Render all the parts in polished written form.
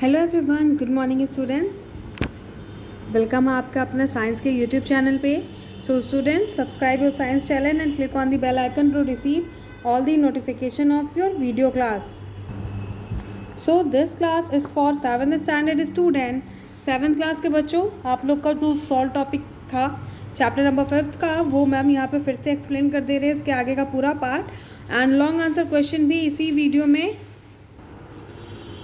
Hello everyone, good morning student. Welcome आपका अपना science के यूट्यूब चैनल पे। So student, subscribe your science channel and click on the bell icon to receive all the notification of your video class. So this class is for 7th standard student. 7th class के बच्चों, आप लोग का जो solve topic था chapter number 5 का, वो ma'am यहाँ पे फिर से एक्सप्लेन कर दे रहे हैं इसके आगे का पूरा part. And long answer question भी इसी वीडियो में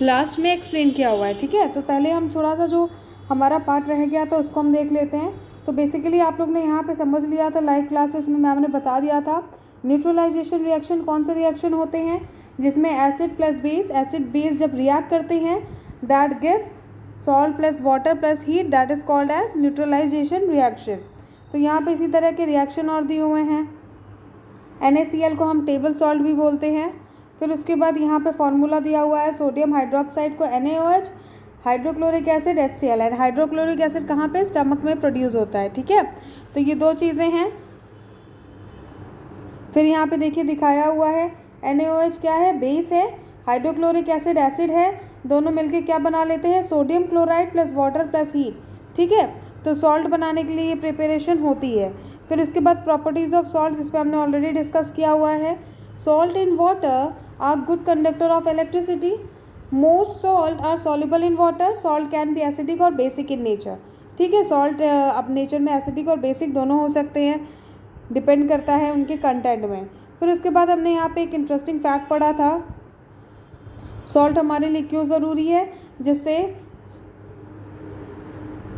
लास्ट में एक्सप्लेन किया हुआ है। ठीक है, तो पहले हम थोड़ा सा जो हमारा पार्ट रह गया था उसको हम देख लेते हैं। तो बेसिकली आप लोग ने यहाँ पे समझ लिया था, लाइव क्लासेस में मैम ने बता दिया था न्यूट्रलाइजेशन रिएक्शन कौन से रिएक्शन होते हैं जिसमें acid plus base, acid base जब रिएक्ट करते हैं that give salt plus water plus heat, that is called as neutralisation reaction. तो यहाँ पे इसी तरह के रिएक्शन और दिए हुए हैं। NaCl को हम टेबल सॉल्ट भी बोलते हैं। फिर उसके बाद यहाँ पे फॉर्मूला दिया हुआ है, सोडियम हाइड्रोक्साइड को NaOH, hydrochloric acid HCl। And hydrochloric acid कहाँ पे? स्टमक में प्रोड्यूस होता है। ठीक है, तो ये दो चीज़ें हैं। फिर यहाँ पे देखिए दिखाया हुआ है NaOH क्या है? बेस है। हाइड्रोक्लोरिक एसिड एसिड है। दोनों मिलके क्या बना लेते हैं? Sodium chloride plus water plus heat. ठीक है, तो सॉल्ट बनाने के लिए ये प्रिपरेशन होती है। फिर उसके बाद प्रॉपर्टीज़ ऑफ सॉल्ट, जिस पर हमने ऑलरेडी डिस्कस किया हुआ है। Salt in water are good conductor of electricity. Most salt are soluble in water. Salt can be acidic और बेसिक इन नेचर। ठीक है, सॉल्ट अब नेचर में एसिडिक और बेसिक दोनों हो सकते हैं, डिपेंड करता है उनके कंटेंट में। फिर उसके बाद हमने यहाँ पे एक इंटरेस्टिंग फैक्ट पढ़ा था, सॉल्ट हमारे लिए क्यों ज़रूरी है, जिससे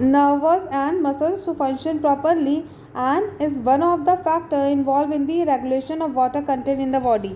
nervous and muscles to function properly and is one of the factor involved in the regulation of water content in the body।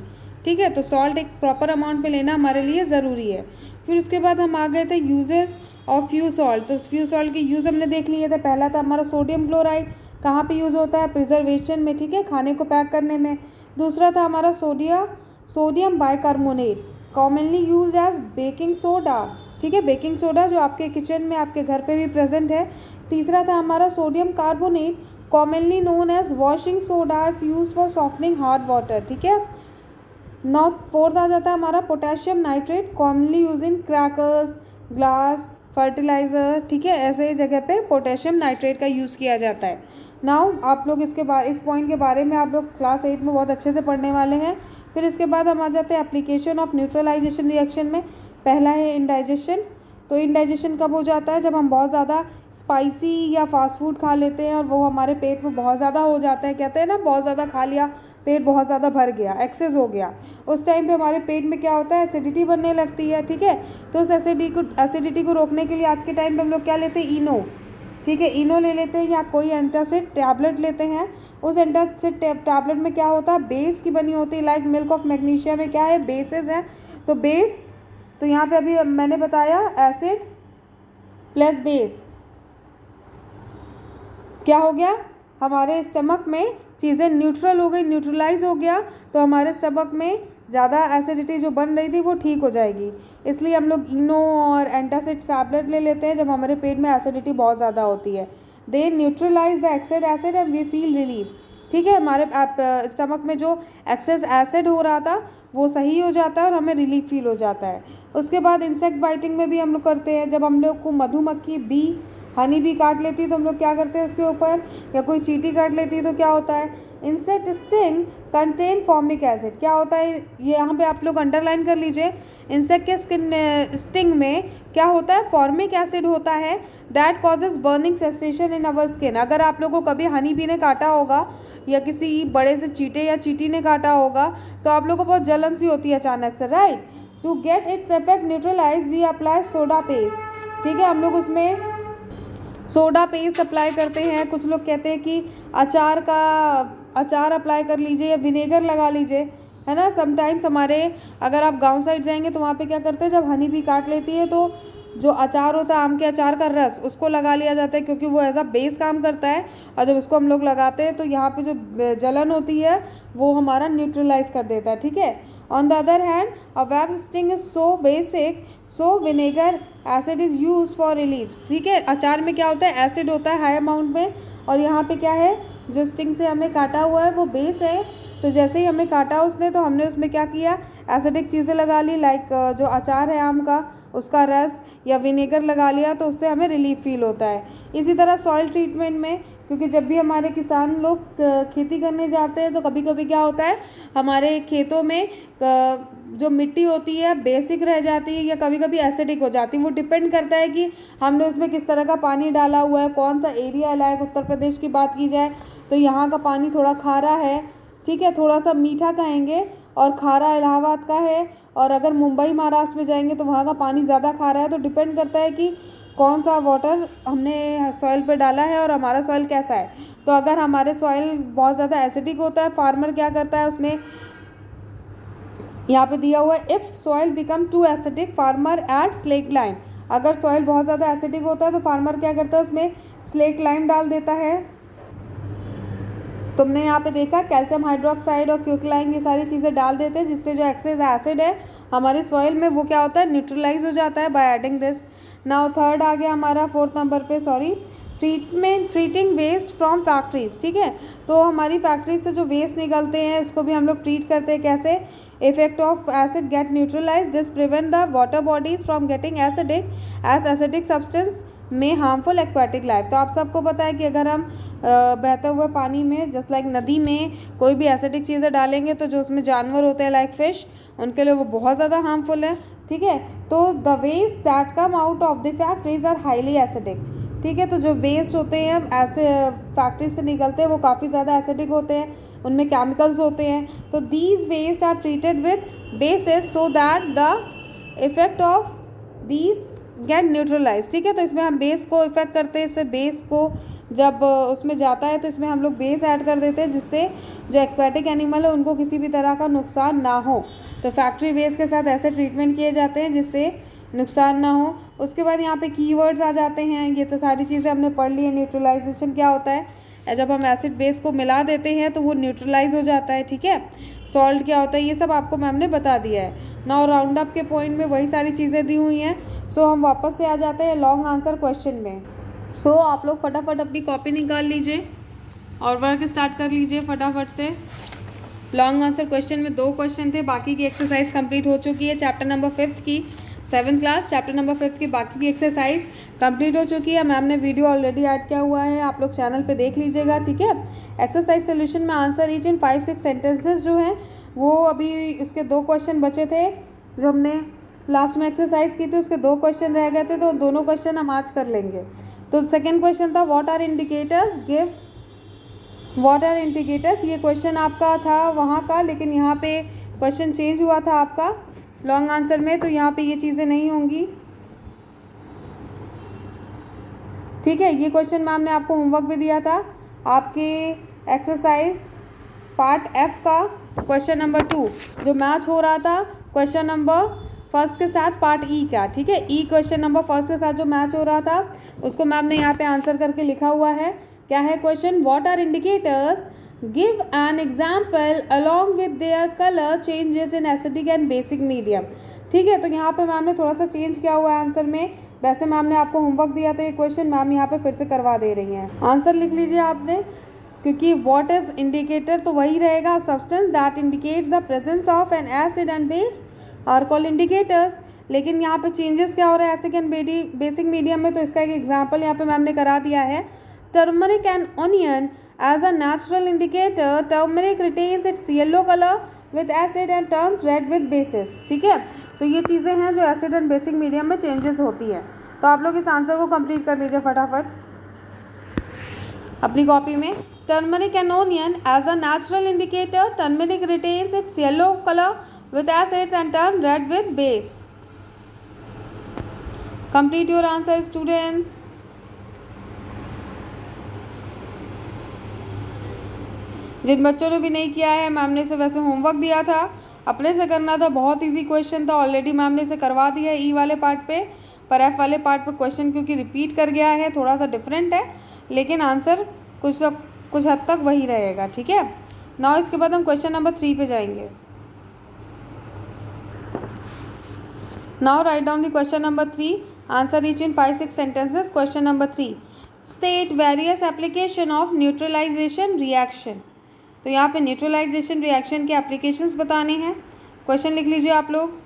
ठीक है, तो सॉल्ट एक प्रॉपर अमाउंट में लेना हमारे लिए ज़रूरी है। फिर उसके बाद हम आ गए थे यूजेस ऑफ फ्यू सॉल्ट। तो फ्यू सॉल्ट के यूज़ हमने देख लिए थे। पहला था हमारा सोडियम क्लोराइड, कहाँ पे यूज़ होता है? प्रिजर्वेशन में। ठीक है, खाने को पैक करने में। दूसरा था हमारा sodium bicarbonate, commonly use as baking soda. ठीक है, बेकिंग सोडा जो आपके किचन में, आपके घर पे भी प्रेजेंट है। तीसरा था हमारा sodium carbonate, commonly known as washing soda, is used for softening hard water. ठीक है, नाउ फोर्थ आ जाता है हमारा potassium nitrate, commonly use in crackers, glass, fertiliser. ठीक है, ऐसे जगह पे पोटेशियम नाइट्रेट का यूज़ किया जाता है। नाउ आप लोग इस पॉइंट के बारे में आप लोग क्लास 8 में बहुत अच्छे से पढ़ने वाले हैं। फिर इसके बाद हम आ जाते हैं एप्लीकेशन ऑफ न्यूट्रलाइजेशन रिएक्शन में। पहला है इंडाइजेशन। तो इंडाइजेशन कब हो जाता है? जब हम बहुत ज़्यादा स्पाइसी या फास्ट फूड खा लेते हैं और वो हमारे पेट में बहुत ज़्यादा हो जाता है। कहते हैं ना, बहुत ज़्यादा खा लिया, पेट बहुत ज़्यादा भर गया, एक्सेस हो गया। उस टाइम पे हमारे पेट में क्या होता है? एसिडिटी बनने लगती है। ठीक है, तो उस एसिडिटी को रोकने के लिए आज के टाइम पे हम लोग क्या लेते हैं? इनो। ठीक है, इनो ले लेते हैं या कोई एंटासिड टैबलेट लेते हैं। उस एंटासिड टैबलेट में क्या होता है? बेस की बनी होती है। लाइक मिल्क ऑफ मैग्नीशिया में क्या है? बेसेस हैं। तो बेस, तो यहाँ पे अभी मैंने बताया एसिड प्लस बेस क्या हो गया? हमारे स्टमक में चीज़ें न्यूट्रल हो गई, न्यूट्रलाइज हो गया, तो हमारे स्टमक में ज़्यादा एसिडिटी जो बन रही थी वो ठीक हो जाएगी। इसलिए हम लोग इनो और एंटासिड टैबलेट ले लेते हैं जब हमारे पेट में एसिडिटी बहुत ज़्यादा होती है। They neutralize the excess acid and we feel relief. ठीक है, हमारे स्टमक में जो एक्सेस एसिड हो रहा था वो सही हो जाता है और हमें रिलीफ फील हो जाता है। उसके बाद इंसेक्ट बाइटिंग में भी हम लोग करते हैं। जब हम लोग को मधुमक्खी हनी बी काट लेती है तो हम लोग क्या करते हैं उसके ऊपर, या कोई चींटी काट लेती है तो क्या होता है? Insect sting contain formic acid. क्या होता है ये? यहाँ पे आप लोग अंडरलाइन कर लीजिए। इंसेक्ट के स्टिंग में क्या होता है? फॉर्मिक एसिड होता है, that causes burning sensation in our skin. अगर आप लोगों को कभी हनी बी ने काटा होगा या किसी बड़े से चींटे या चींटी ने काटा होगा तो आप लोगों को बहुत जलन सी होती है अचानक से, right? To get its effect neutralise we apply soda paste. ठीक है, हम लोग उसमें सोडा पेस्ट अप्लाई करते हैं। कुछ लोग कहते हैं कि अचार अप्लाई कर लीजिए या विनेगर लगा लीजिए, है ना। समटाइम्स हमारे, अगर आप गांव साइड जाएंगे तो वहाँ पे क्या करते हैं, जब हनी बी काट लेती है तो जो अचार होता है, आम के अचार का रस, उसको लगा लिया जाता है क्योंकि वो एज अ बेस काम करता है। और जब उसको हम लोग लगाते हैं तो यहाँ पे जो जलन होती है वो हमारा न्यूट्रलाइज कर देता है। ठीक है, on the other hand a web sting is so basic, so vinegar acid is use for relief. ठीक है, अचार में क्या होता है? एसिड होता है हाई अमाउंट में, और यहाँ पे क्या है? जो स्टिंग से हमें काटा हुआ है वो बेस है। तो जैसे ही हमें काटा उसने, तो हमने उसमें क्या किया? एसिडिक चीज़ें लगा ली, लाइक जो अचार है आम का, उसका रस, या विनेगर लगा लिया तो उससे हमें रिलीफ फील होता है। इसी तरह सॉइल ट्रीटमेंट में, क्योंकि जब भी हमारे किसान लोग खेती करने जाते हैं तो कभी कभी क्या होता है, हमारे खेतों में जो मिट्टी होती है बेसिक रह जाती है या कभी कभी एसिडिक हो जाती है। वो डिपेंड करता है कि हमने उसमें किस तरह का पानी डाला हुआ है, कौन सा एरिया लायक। उत्तर प्रदेश की बात की जाए तो यहाँ का पानी थोड़ा खारा है, ठीक है, थोड़ा सा मीठा कहेंगे, और खारा इलाहाबाद का है। और अगर मुंबई महाराष्ट्र में जाएंगे तो वहाँ का पानी ज़्यादा खारा है। तो डिपेंड करता है कि कौन सा वाटर हमने सॉइल पे डाला है और हमारा सॉइल कैसा है। तो अगर हमारे सॉइल बहुत ज़्यादा एसिडिक होता है, फार्मर क्या करता है उसमें, यहाँ पे दिया हुआ है, if soil become too acidic farmer add slake lime. अगर सॉइल बहुत ज़्यादा एसिडिक होता है तो फार्मर क्या करता है, उसमें स्लेक लाइम डाल देता है। तुमने यहाँ पे देखा कैल्शियम हाइड्रोक्साइड और क्विकलाइम ये सारी चीज़ें डाल देते हैं, जिससे जो एक्सेस एसिड है हमारी सॉइल में वो क्या होता है, न्यूट्रलाइज हो जाता है by adding this. Now third आ गया हमारा, फोर्थ नंबर पे, sorry, treating waste from factories. ठीक है, तो हमारी फैक्ट्रीज से जो वेस्ट निकलते हैं उसको भी हम लोग ट्रीट करते हैं। कैसे? Effect of acid get neutralise, this prevent the water bodies from getting acidic as acidic substance में हार्मफुल एक्वाटिक लाइफ। तो आप सबको पता है कि अगर हम बहते हुए पानी में, जस्ट लाइक नदी में, कोई भी एसिडिक चीज़ें डालेंगे तो जो उसमें जानवर होते हैं लाइक फिश, उनके लिए वो बहुत ज़्यादा हार्मफुल है। ठीक है, तो the waste that come out of the factories are highly acidic. ठीक है, तो जो वेस्ट होते हैं ऐसे फैक्ट्री से निकलते हैं वो काफ़ी ज़्यादा एसिडिक होते हैं, उनमें केमिकल्स होते हैं। तो these waste are treated with bases so that the effect of these get neutralise. ठीक है, तो इसमें हम बेस को इफेक्ट करते हैं। इससे बेस को जब उसमें जाता है तो इसमें हम लोग बेस ऐड कर देते हैं, जिससे जो एक्वेटिक एनिमल है उनको किसी भी तरह का नुकसान ना हो। तो फैक्ट्री वेस्ट के साथ ऐसे ट्रीटमेंट किए जाते हैं जिससे नुकसान ना हो। उसके बाद यहाँ पे कीवर्ड्स आ जाते हैं। ये तो सारी चीज़ें हमने पढ़ ली है। न्यूट्रलाइजेशन क्या होता है, जब हम एसिड बेस को मिला देते हैं तो वो न्यूट्रलाइज हो जाता है। ठीक है, सॉल्ट क्या होता है, ये सब आपको मैम ने बता दिया है। नाउ राउंड अप के पॉइंट में वही सारी चीज़ें दी हुई हैं। सो हम वापस से आ जाते हैं लॉन्ग आंसर क्वेश्चन में। सो आप लोग फटाफट अपनी कॉपी निकाल लीजिए और वर्क स्टार्ट कर लीजिए फटाफट से। लॉन्ग आंसर क्वेश्चन में 2 क्वेश्चन थे, बाकी की एक्सरसाइज कंप्लीट हो चुकी है। चैप्टर नंबर 5 की 7th क्लास, चैप्टर नंबर 5 की बाकी की एक्सरसाइज कंप्लीट हो चुकी है। मैम ने वीडियो ऑलरेडी ऐड किया हुआ है, आप लोग चैनल पे देख लीजिएगा। ठीक है, एक्सरसाइज सोल्यूशन में आंसर ईच इन 5-6 सेंटेंसेस जो हैं वो अभी उसके 2 क्वेश्चन बचे थे जो हमने लास्ट में एक्सरसाइज की थी, उसके 2 क्वेश्चन रह गए थे, तो दोनों क्वेश्चन हम आज कर लेंगे। तो सेकेंड क्वेश्चन था what are indicators, give what are indicators. ये क्वेश्चन आपका था वहाँ का, लेकिन यहाँ पे क्वेश्चन चेंज हुआ था आपका लॉन्ग आंसर में, तो यहाँ पे ये चीज़ें नहीं होंगी। ठीक है, ये क्वेश्चन मैम ने आपको होमवर्क भी दिया था आपके एक्सरसाइज पार्ट F का क्वेश्चन नंबर 2 जो मैच हो रहा था क्वेश्चन नंबर फर्स्ट के साथ पार्ट ई का। ठीक है, ई क्वेश्चन नंबर फर्स्ट के साथ जो मैच हो रहा था उसको मैम ने यहाँ पे आंसर करके लिखा हुआ है। क्या है question? What are indicators, give an example along with their colour changes in acidic and basic medium. ठीक है, तो यहाँ पे मैम ने थोड़ा सा चेंज किया हुआ है आंसर में। वैसे मैम ने आपको होमवर्क दिया था ये क्वेश्चन, मैम यहाँ पे फिर से करवा दे रही हैं। आंसर लिख लीजिए आपने, क्योंकि व्हाट इज इंडिकेटर तो वही रहेगा, substance that indicates the presence of an acid and base are called indicators. लेकिन यहाँ पे चेंजेस क्या हो रहा है एसिड एंड बेसिक मीडियम में, तो इसका एक एग्जाम्पल यहाँ पे मैम ने करा दिया है। Turmeric and onion as a natural indicator, turmeric retains its yellow colour with acid and turns red with bases. ठीक है, तो ये चीज़ें हैं जो एसिड एंड बेसिक मीडियम में चेंजेस होती है। तो आप लोग इस आंसर को कंप्लीट कर लीजिए फटाफट अपनी कॉपी में। Turmeric and onion as a natural indicator, turmeric retains its yellow colour with acids and turn red with base. Complete your answer students. जिन बच्चों ने भी नहीं किया है, मैम ने इसे वैसे होमवर्क दिया था, अपने से करना था, बहुत इजी क्वेश्चन था, ऑलरेडी मैम ने इसे करवा दिया है ई वाले पार्ट पे। पर एफ वाले पार्ट पे क्वेश्चन क्योंकि रिपीट कर गया है, थोड़ा सा डिफरेंट है, लेकिन आंसर कुछ हद तक वही रहेगा। ठीक है, नाउ इसके बाद हम क्वेश्चन नंबर 3 पे जाएंगे। Now write down the question number 3. Answer each in 5-6 sentences. Question number 3. State various application of neutralization reaction. तो यहाँ पे न्यूट्रलाइजेशन रिएक्शन के एप्लीकेशंस बताने हैं। क्वेश्चन लिख लीजिए आप लोग।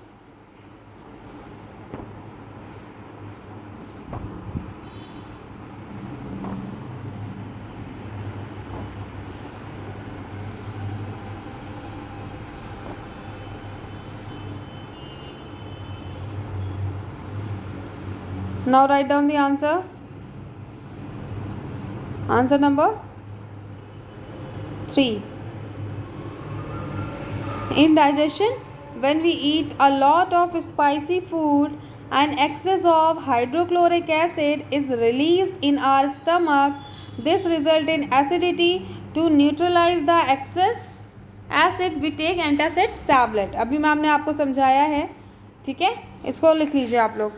Now write down the answer. Answer number 3. In digestion, when we eat a lot of spicy food, an excess of hydrochloric acid is released in our stomach. This results in acidity. To neutralize the excess acid, we take antacids tablet. अभी ma'am ने आपको समझाया है, ठीक है, इसको लिख लीजिए आप लोग.